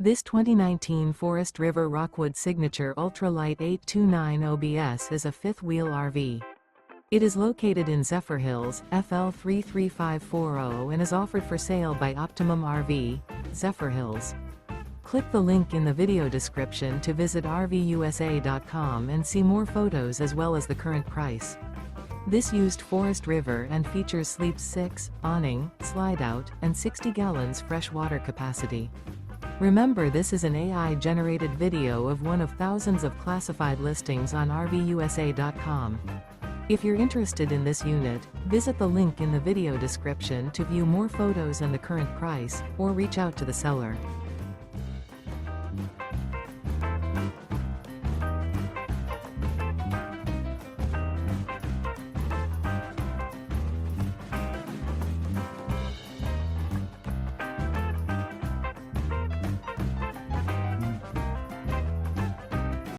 This 2019 Forest River Rockwood Signature Ultra Lite 829 OBS is a fifth-wheel RV. It is located in Zephyrhills, FL 33540 and is offered for sale by Optimum RV, Zephyrhills. Click the link in the video description to visit RVUSA.com and see more photos as well as the current price. This used Forest River and features sleeps 6, awning, Slideout, and 60 gallons fresh water capacity. Remember, this is an AI-generated video of one of thousands of classified listings on RVUSA.com. If you're interested in this unit, visit the link in the video description to view more photos and the current price, or reach out to the seller.